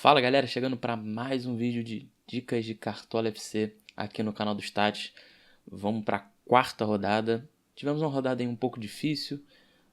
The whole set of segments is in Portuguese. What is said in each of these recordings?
Fala galera, chegando para mais um vídeo de dicas de Cartola FC aqui no canal do Stats. Vamos para a quarta rodada. Tivemos uma rodada aí um pouco difícil,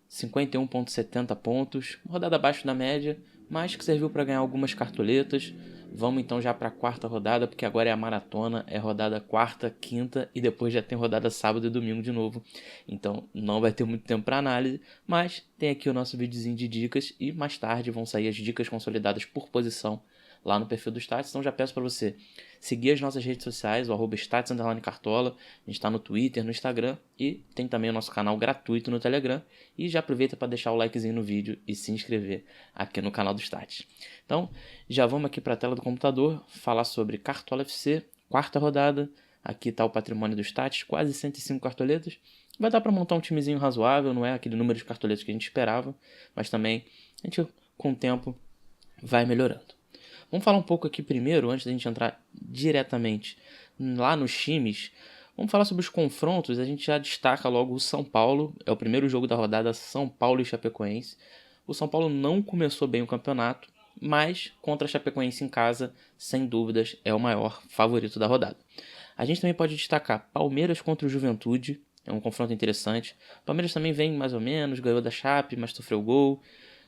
51,70 pontos, uma rodada abaixo da média, mas que serviu para ganhar algumas cartoletas. Vamos então já para a quarta rodada, porque agora é a maratona, é rodada quarta, quinta e depois já tem rodada sábado e domingo de novo. Então não vai ter muito tempo para análise, mas tem aqui o nosso videozinho de dicas e mais tarde vão sair as dicas consolidadas por posição lá no perfil do Stats. Então já peço para você seguir as nossas redes sociais, o @Stats_Cartola. A gente está no Twitter, no Instagram e tem também o nosso canal gratuito no Telegram. E já aproveita para deixar o likezinho no vídeo e se inscrever aqui no canal do Stats. Então já vamos aqui para a tela do computador falar sobre Cartola FC, quarta rodada. Aqui está o patrimônio do Stats, quase 105 cartoletas. Vai dar para montar um timezinho razoável, não é aquele número de cartoletas que a gente esperava, mas também a gente com o tempo vai melhorando. Vamos falar um pouco aqui primeiro, antes da gente entrar diretamente lá nos times. Vamos falar sobre os confrontos. A gente já destaca logo o São Paulo. É o primeiro jogo da rodada, São Paulo e Chapecoense. O São Paulo não começou bem o campeonato, mas contra a Chapecoense em casa, sem dúvidas, é o maior favorito da rodada. A gente também pode destacar Palmeiras contra o Juventude. É um confronto interessante. O Palmeiras também vem mais ou menos, ganhou da Chape, mas sofreu gol.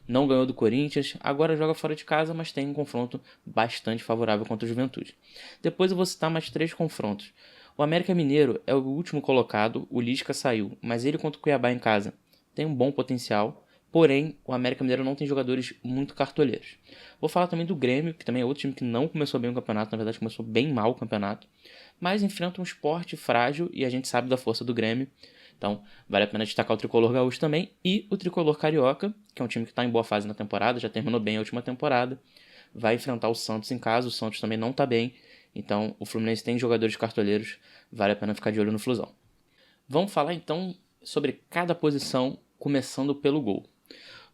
Não ganhou do Corinthians, agora joga fora de casa, mas tem um confronto bastante favorável contra o Juventude. Depois eu vou citar mais 3 confrontos. O América Mineiro é o último colocado, o Lisca saiu, mas ele contra o Cuiabá em casa tem um bom potencial, porém o América Mineiro não tem jogadores muito cartoleiros. Vou falar também do Grêmio, que também é outro time que não começou bem o campeonato, na verdade começou bem mal o campeonato, mas enfrenta um esporte frágil e a gente sabe da força do Grêmio. Então, vale a pena destacar o Tricolor Gaúcho também e o Tricolor Carioca, que é um time que está em boa fase na temporada, já terminou bem a última temporada. Vai enfrentar o Santos em casa, o Santos também não está bem. Então, o Fluminense tem jogadores cartoleiros, vale a pena ficar de olho no Flusão. Vamos falar então sobre cada posição, começando pelo gol.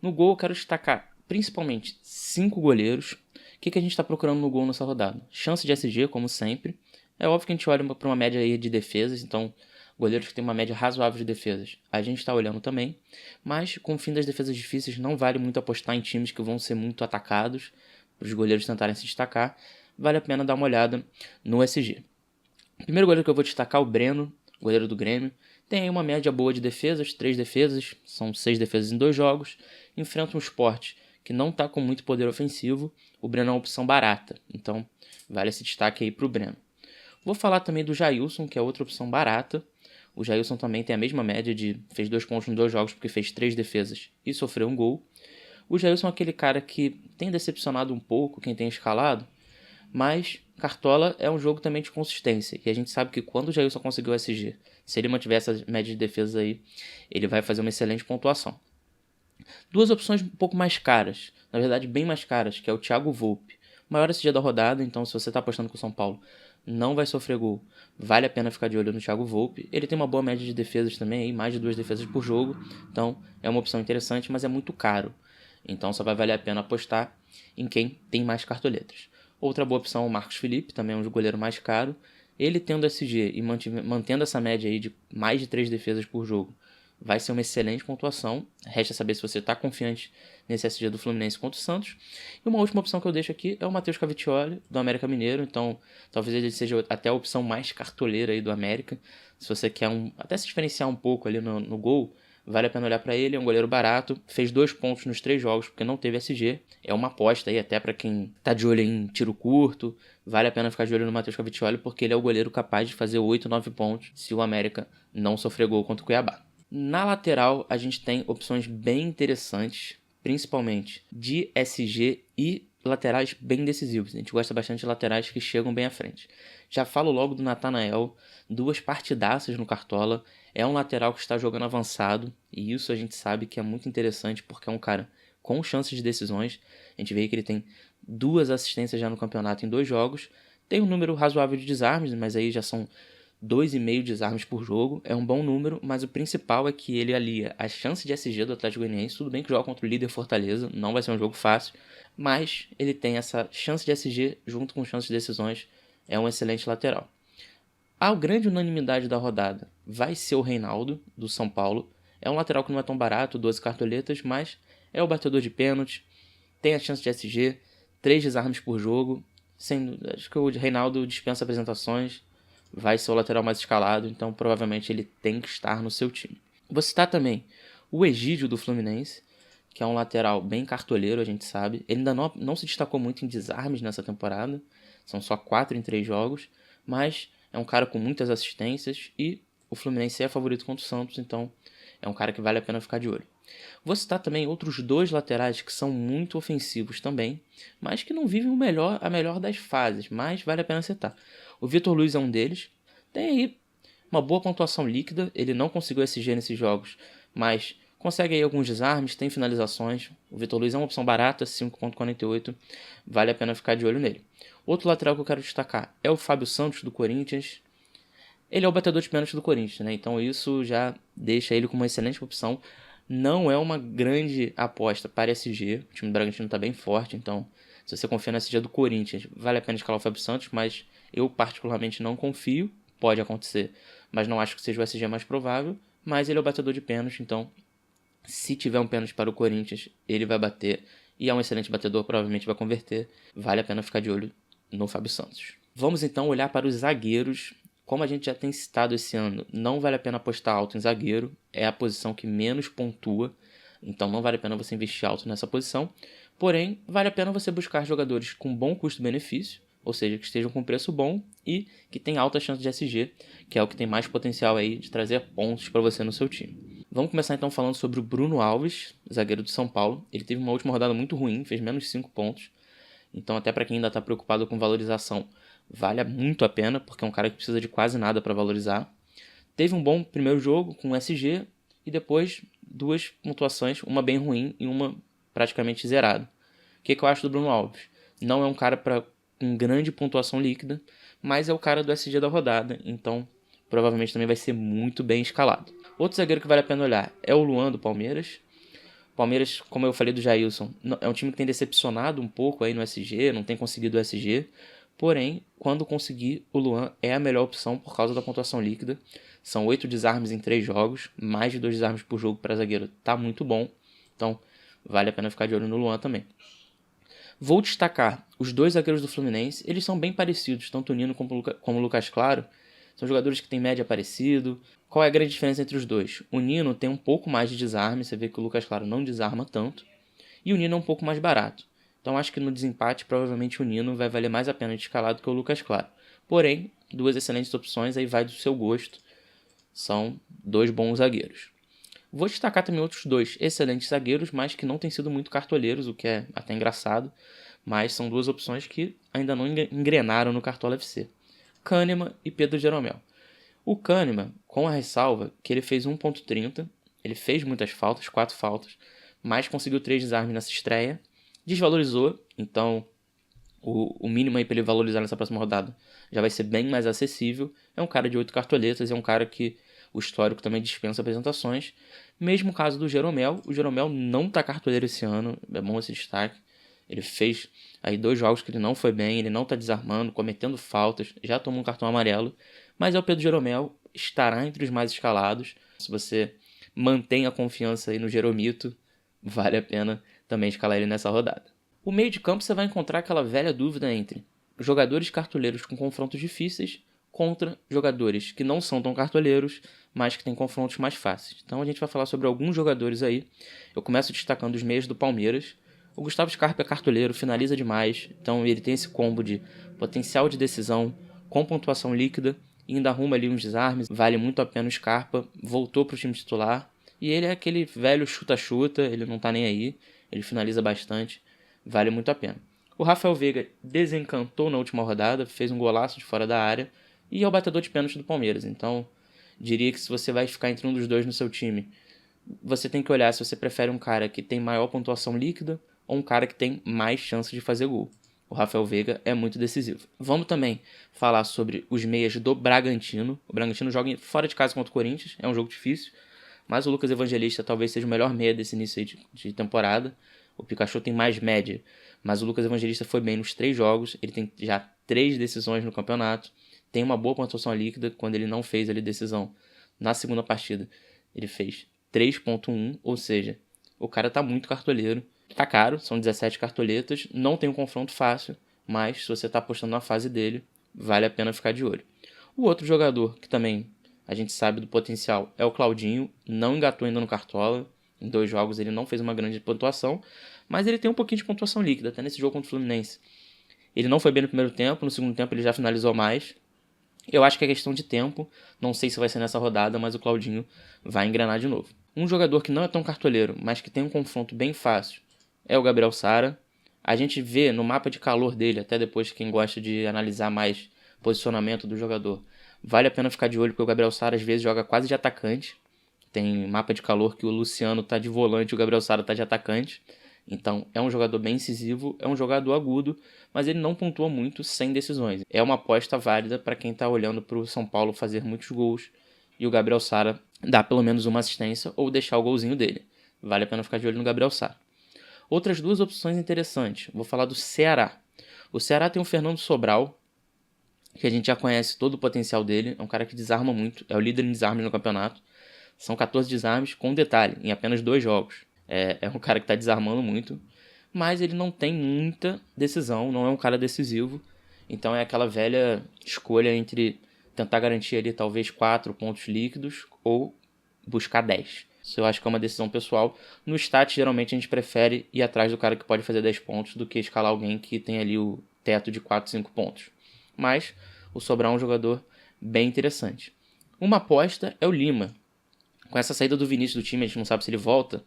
No gol, eu quero destacar principalmente 5 goleiros. O que a gente está procurando no gol nessa rodada? Chance de SG, como sempre. É óbvio que a gente olha para uma média aí de defesas, então goleiros que têm uma média razoável de defesas, a gente está olhando também, mas com o fim das defesas difíceis não vale muito apostar em times que vão ser muito atacados, para os goleiros tentarem se destacar, vale a pena dar uma olhada no SG. O primeiro goleiro que eu vou destacar é o Breno, goleiro do Grêmio, tem aí uma média boa de defesas, 3 defesas, são 6 defesas em 2 jogos, enfrenta um Sport que não está com muito poder ofensivo, o Breno é uma opção barata, então vale esse destaque aí para o Breno. Vou falar também do Jailson, que é outra opção barata. O Jailson também tem a mesma média fez 2 pontos em 2 jogos porque fez 3 defesas e sofreu um gol. O Jailson é aquele cara que tem decepcionado um pouco quem tem escalado, mas Cartola é um jogo também de consistência. E a gente sabe que quando o Jailson conseguiu o SG, se ele mantiver essa média de defesa aí, ele vai fazer uma excelente pontuação. 2 opções um pouco mais caras, na verdade bem mais caras, que é o Thiago Volpe. Maior SG da rodada, então se você está apostando com o São Paulo, não vai sofrer gol, vale a pena ficar de olho no Thiago Volpe. Ele tem uma boa média de defesas também, mais de 2 defesas por jogo, então é uma opção interessante, mas é muito caro. Então só vai valer a pena apostar em quem tem mais cartoletas. Outra boa opção é o Marcos Felipe, também é um goleiro mais caro. Ele tendo SG e mantendo essa média aí de mais de 3 defesas por jogo, vai ser uma excelente pontuação. Resta saber se você está confiante nesse SG do Fluminense contra o Santos. E uma última opção que eu deixo aqui é o Matheus Cavicchioli, do América Mineiro. Então, talvez ele seja até a opção mais cartoleira aí do América. Se você quer até se diferenciar um pouco ali no gol, vale a pena olhar para ele. É um goleiro barato, fez 2 pontos nos 3 jogos porque não teve SG. É uma aposta aí até para quem está de olho em tiro curto. Vale a pena ficar de olho no Matheus Cavicchioli porque ele é o goleiro capaz de fazer 8, 9 pontos se o América não sofrer gol contra o Cuiabá. Na lateral, a gente tem opções bem interessantes, principalmente de SG e laterais bem decisivos. A gente gosta bastante de laterais que chegam bem à frente. Já falo logo do Natanael, 2 partidaças no Cartola. É um lateral que está jogando avançado, e isso a gente sabe que é muito interessante porque é um cara com chances de decisões. A gente vê que ele tem 2 assistências já no campeonato em 2 jogos. Tem um número razoável de desarmes, mas aí já são 2,5 desarmes por jogo, é um bom número, mas o principal é que ele alia a chance de SG do Atlético Goianiense. Tudo bem que joga contra o líder Fortaleza, não vai ser um jogo fácil, mas ele tem essa chance de SG junto com chance de decisões, é um excelente lateral. A grande unanimidade da rodada vai ser o Reinaldo, do São Paulo. É um lateral que não é tão barato, 12 cartoletas, mas é o batedor de pênalti, tem a chance de SG, 3 desarmes por jogo. Acho que o Reinaldo dispensa apresentações, vai ser o lateral mais escalado, então provavelmente ele tem que estar no seu time. Vou citar também o Egídio do Fluminense, que é um lateral bem cartoleiro, a gente sabe. Ele ainda não se destacou muito em desarmes nessa temporada, são só 4 em 3 jogos, mas é um cara com muitas assistências e o Fluminense é favorito contra o Santos, então é um cara que vale a pena ficar de olho. Vou citar também outros 2 laterais que são muito ofensivos também, mas que não vivem a melhor das fases, mas vale a pena citar. O Vitor Luiz é um deles, tem aí uma boa pontuação líquida, ele não conseguiu SG nesses jogos, mas consegue aí alguns desarmes, tem finalizações. O Vitor Luiz é uma opção barata, 5,48, vale a pena ficar de olho nele. Outro lateral que eu quero destacar é o Fábio Santos do Corinthians. Ele é o batedor de pênalti do Corinthians, né? Então isso já deixa ele como uma excelente opção. Não é uma grande aposta para SG, o time do Bragantino está bem forte, então se você confia na SG do Corinthians, vale a pena escalar o Fábio Santos, mas eu particularmente não confio, pode acontecer, mas não acho que seja o SG mais provável, mas ele é o batedor de pênalti, então se tiver um pênalti para o Corinthians, ele vai bater, e é um excelente batedor, provavelmente vai converter, vale a pena ficar de olho no Fábio Santos. Vamos então olhar para os zagueiros. Como a gente já tem citado esse ano, não vale a pena apostar alto em zagueiro, é a posição que menos pontua, então não vale a pena você investir alto nessa posição, porém vale a pena você buscar jogadores com bom custo-benefício, ou seja, que estejam com preço bom e que tenham alta chance de SG, que é o que tem mais potencial aí de trazer pontos para você no seu time. Vamos começar então falando sobre o Bruno Alves, zagueiro do São Paulo. Ele teve uma última rodada muito ruim, fez menos 5 pontos, então até para quem ainda está preocupado com valorização, vale muito a pena, porque é um cara que precisa de quase nada para valorizar. Teve um bom primeiro jogo com SG e depois 2 pontuações, uma bem ruim e uma praticamente zerada. O que eu acho do Bruno Alves? Não é um cara com grande pontuação líquida, mas é o cara do SG da rodada, então provavelmente também vai ser muito bem escalado. Outro zagueiro que vale a pena olhar é o Luan do Palmeiras. Palmeiras, como eu falei do Jailson, é um time que tem decepcionado um pouco aí no SG, não tem conseguido o SG. Porém, quando conseguir, o Luan é a melhor opção por causa da pontuação líquida. São 8 desarmes em 3 jogos, mais de 2 desarmes por jogo para zagueiro, tá muito bom. Então, vale a pena ficar de olho no Luan também. Vou destacar os 2 zagueiros do Fluminense, eles são bem parecidos, tanto o Nino como o Lucas Claro. São jogadores que têm média parecido. Qual é a grande diferença entre os dois? O Nino tem um pouco mais de desarme, você vê que o Lucas Claro não desarma tanto. E o Nino é um pouco mais barato. Então acho que no desempate provavelmente o Nino vai valer mais a pena de escalado que o Lucas Claro. Porém, 2 excelentes opções, aí vai do seu gosto. São 2 bons zagueiros. Vou destacar também outros 2 excelentes zagueiros, mas que não têm sido muito cartoleiros, o que é até engraçado. Mas são 2 opções que ainda não engrenaram no Cartola FC. Kahneman e Pedro Jeromel. O Kahneman, com a ressalva que ele fez 1.30, ele fez muitas faltas, 4 faltas, mas conseguiu 3 desarmes nessa estreia. Desvalorizou, então o mínimo aí para ele valorizar nessa próxima rodada já vai ser bem mais acessível. É um cara de 8 cartoletas, é um cara que o histórico também dispensa apresentações. Mesmo caso do Jeromel, o Jeromel não está cartoleiro esse ano, é bom esse destaque. Ele fez aí 2 jogos que ele não foi bem, ele não está desarmando, cometendo faltas, já tomou um cartão amarelo. Mas é o Pedro Jeromel, estará entre os mais escalados. Se você mantém a confiança aí no Jeromito, vale a pena também escalar ele nessa rodada. O meio de campo você vai encontrar aquela velha dúvida entre jogadores cartoleiros com confrontos difíceis contra jogadores que não são tão cartoleiros, mas que têm confrontos mais fáceis. Então a gente vai falar sobre alguns jogadores aí. Eu começo destacando os meias do Palmeiras. O Gustavo Scarpa é cartoleiro, finaliza demais, então ele tem esse combo de potencial de decisão com pontuação líquida e ainda arruma ali uns desarmes. Vale muito a pena o Scarpa, voltou para o time titular e ele é aquele velho chuta-chuta, ele não tá nem aí, ele finaliza bastante, vale muito a pena. O Rafael Veiga desencantou na última rodada, fez um golaço de fora da área e é o batedor de pênalti do Palmeiras, então diria que se você vai ficar entre um dos 2 no seu time, você tem que olhar se você prefere um cara que tem maior pontuação líquida ou um cara que tem mais chance de fazer gol. O Rafael Veiga é muito decisivo. Vamos também falar sobre os meias do Bragantino. O Bragantino joga fora de casa contra o Corinthians, é um jogo difícil, mas o Lucas Evangelista talvez seja o melhor meia desse início aí de temporada. O Pikachu tem mais média, mas o Lucas Evangelista foi bem nos 3 jogos, ele tem já 3 decisões no campeonato, tem uma boa pontuação líquida. Quando ele não fez ali decisão na segunda partida, ele fez 3.1, ou seja, o cara tá muito cartoleiro. Tá caro, são 17 cartoletas, não tem um confronto fácil, mas se você está apostando na fase dele, vale a pena ficar de olho. O outro jogador que também a gente sabe do potencial é o Claudinho, não engatou ainda no Cartola, em 2 jogos ele não fez uma grande pontuação, mas ele tem um pouquinho de pontuação líquida, até nesse jogo contra o Fluminense. Ele não foi bem no primeiro tempo, no segundo tempo ele já finalizou mais. Eu acho que é questão de tempo, não sei se vai ser nessa rodada, mas o Claudinho vai engrenar de novo. Um jogador que não é tão cartoleiro, mas que tem um confronto bem fácil, é o Gabriel Sara. A gente vê no mapa de calor dele, até depois quem gosta de analisar mais posicionamento do jogador, vale a pena ficar de olho, porque o Gabriel Sara às vezes joga quase de atacante. Tem mapa de calor que o Luciano tá de volante e o Gabriel Sara tá de atacante. Então é um jogador bem incisivo, é um jogador agudo, mas ele não pontua muito sem decisões. É uma aposta válida para quem está olhando para o São Paulo fazer muitos gols e o Gabriel Sara dar pelo menos uma assistência ou deixar o golzinho dele. Vale a pena ficar de olho no Gabriel Sara. Outras 2 opções interessantes. Vou falar do Ceará. O Ceará tem o Fernando Sobral, que a gente já conhece todo o potencial dele. É um cara que desarma muito, é o líder em desarmes no campeonato. São 14 desarmes, com um detalhe, em apenas 2 jogos. É um cara que está desarmando muito, mas ele não tem muita decisão, não é um cara decisivo. Então é aquela velha escolha entre tentar garantir ali talvez 4 pontos líquidos ou buscar 10. Isso eu acho que é uma decisão pessoal. No stat, geralmente a gente prefere ir atrás do cara que pode fazer 10 pontos do que escalar alguém que tem ali o teto de 4, 5 pontos. Mas o Sobral é um jogador bem interessante. Uma aposta é o Lima. Com essa saída do Vinícius do time, a gente não sabe se ele volta.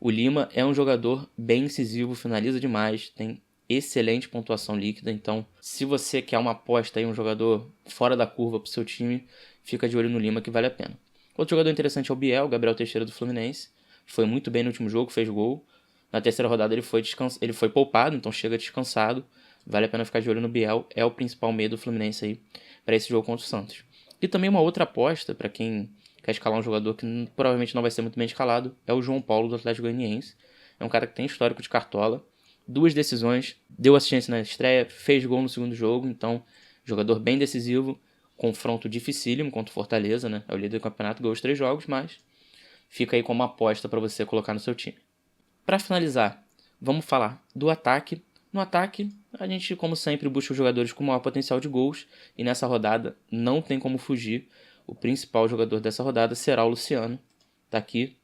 O Lima é um jogador bem incisivo, finaliza demais, tem excelente pontuação líquida. Então, se você quer uma aposta aí, um jogador fora da curva para o seu time, fica de olho no Lima que vale a pena. Outro jogador interessante é o Biel, Gabriel Teixeira do Fluminense. Foi muito bem no último jogo, fez gol. Na terceira rodada ele foi poupado, então chega descansado. Vale a pena ficar de olho no Biel, é o principal meio do Fluminense aí para esse jogo contra o Santos. E também uma outra aposta para quem quer escalar um jogador que provavelmente não vai ser muito bem escalado, é o João Paulo do Atlético Goianiense. É um cara que tem histórico de cartola, 2 decisões, deu assistência na estreia, fez gol no segundo jogo, então jogador bem decisivo, confronto dificílimo contra o Fortaleza, né? É o líder do campeonato, ganhou os 3 jogos, mas fica aí como uma aposta para você colocar no seu time. Para finalizar, vamos falar do ataque. No ataque, a gente, como sempre, busca os jogadores com maior potencial de gols, e nessa rodada não tem como fugir. O principal jogador dessa rodada será o Luciano. Tá aqui.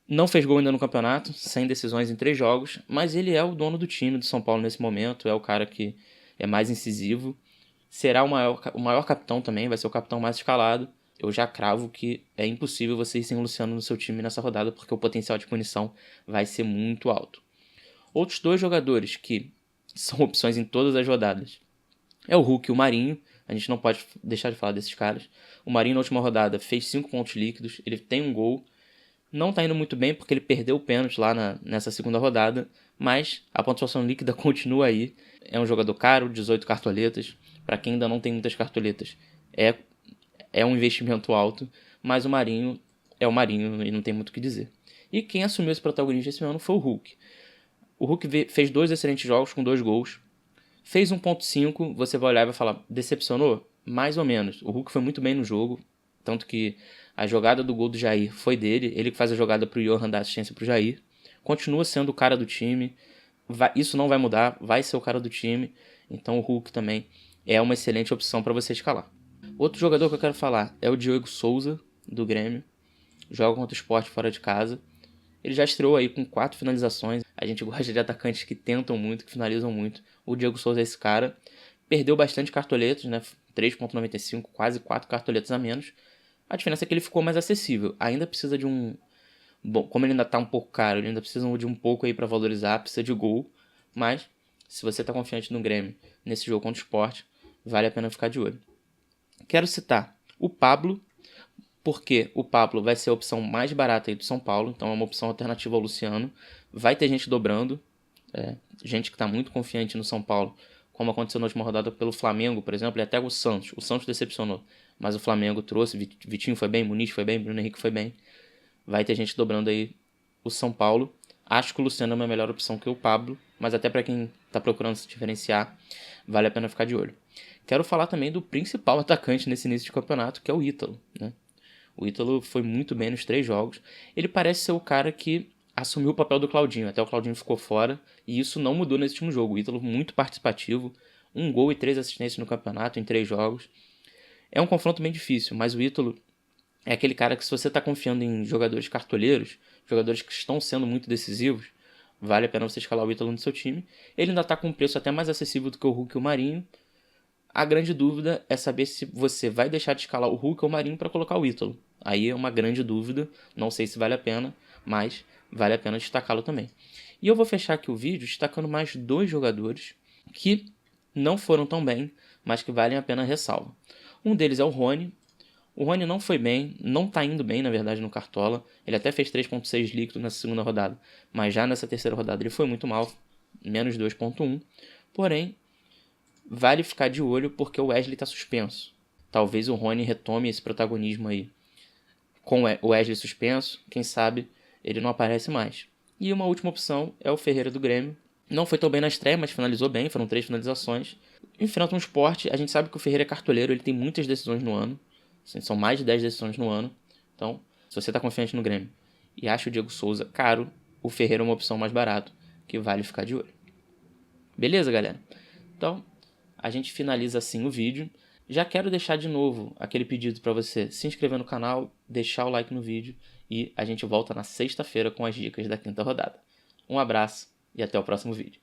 Não fez gol ainda no campeonato, sem decisões em 3 jogos, mas ele é o dono do time do São Paulo nesse momento, é o cara que é mais incisivo. Será o maior capitão também, vai ser o capitão mais escalado. Eu já cravo que é impossível você ir sem o Luciano no seu time nessa rodada, porque o potencial de punição vai ser muito alto. Outros 2 jogadores que são opções em todas as rodadas é o Hulk e o Marinho. A gente não pode deixar de falar desses caras. O Marinho na última rodada fez 5 pontos líquidos, ele tem um gol. Não tá indo muito bem porque ele perdeu o pênalti lá nessa segunda rodada, mas a pontuação líquida continua aí. É um jogador caro, 18 cartoletas. Para quem ainda não tem muitas cartoletas, é um investimento alto, mas o Marinho é o Marinho e não tem muito o que dizer. E quem assumiu esse protagonismo esse ano foi o Hulk. O Hulk fez 2 excelentes jogos com 2 gols. Fez 1.5, você vai olhar e vai falar, decepcionou? Mais ou menos. O Hulk foi muito bem no jogo, tanto que a jogada do gol do Jair foi dele, ele que faz a jogada pro Johan dar assistência pro Jair. Continua sendo o cara do time, isso não vai mudar, vai ser o cara do time, então o Hulk também é uma excelente opção para você escalar. Outro jogador que eu quero falar é o Diego Souza, do Grêmio, joga contra o Sport fora de casa. Ele já estreou aí com 4 finalizações. A gente gosta de atacantes que tentam muito, que finalizam muito. O Diego Souza é esse cara. Perdeu bastante cartoletas, né? 3.95, quase 4 cartoletas a menos. A diferença é que ele ficou mais acessível. Ainda precisa de um... Bom, como ele ainda tá um pouco caro, ele ainda precisa de um pouco aí para valorizar, precisa de gol. Mas, se você tá confiante no Grêmio, nesse jogo contra o Sport, vale a pena ficar de olho. Quero citar o Pablo, porque o Pablo vai ser a opção mais barata aí do São Paulo, então é uma opção alternativa ao Luciano. Vai ter gente dobrando, gente que está muito confiante no São Paulo, como aconteceu na última rodada pelo Flamengo, por exemplo, e até o Santos. O Santos decepcionou, mas o Flamengo trouxe, Vitinho foi bem, Muniz foi bem, Bruno Henrique foi bem. Vai ter gente dobrando aí o São Paulo. Acho que o Luciano é uma melhor opção que o Pablo, mas até para quem está procurando se diferenciar, vale a pena ficar de olho. Quero falar também do principal atacante nesse início de campeonato, que é o Ítalo, né? O Ítalo foi muito bem nos 3 jogos. Ele parece ser o cara que assumiu o papel do Claudinho, até o Claudinho ficou fora, e isso não mudou nesse último jogo. O Ítalo muito participativo, 1 gol e 3 assistências no campeonato em 3 jogos. É um confronto bem difícil, mas o Ítalo é aquele cara que, se você está confiando em jogadores cartoleiros, jogadores que estão sendo muito decisivos, vale a pena você escalar o Ítalo no seu time. Ele ainda está com um preço até mais acessível do que o Hulk e o Marinho. A grande dúvida é saber se você vai deixar de escalar o Hulk ou o Marinho para colocar o Ítalo. Aí é uma grande dúvida, não sei se vale a pena, mas vale a pena destacá-lo também. E eu vou fechar aqui o vídeo destacando mais 2 jogadores que não foram tão bem, mas que valem a pena ressalva. Um deles é o Rony. O Rony não foi bem, não está indo bem, na verdade, no Cartola. Ele até fez 3.6 líquido nessa segunda rodada, mas já nessa terceira rodada ele foi muito mal, menos 2.1. Porém, vale ficar de olho porque o Wesley está suspenso. Talvez o Rony retome esse protagonismo aí. Com o Wesley suspenso, quem sabe ele não aparece mais. E uma última opção é o Ferreira do Grêmio. Não foi tão bem na estreia, mas finalizou bem, foram 3 finalizações. Enfrenta um Sport, a gente sabe que o Ferreira é cartoleiro, ele tem muitas decisões no ano. São mais de 10 decisões no ano. Então, se você está confiante no Grêmio e acha o Diego Souza caro, o Ferreira é uma opção mais barato, que vale ficar de olho. Beleza, galera? Então, a gente finaliza assim o vídeo. Já quero deixar de novo aquele pedido para você se inscrever no canal, deixar o like no vídeo e a gente volta na sexta-feira com as dicas da quinta rodada. Um abraço e até o próximo vídeo.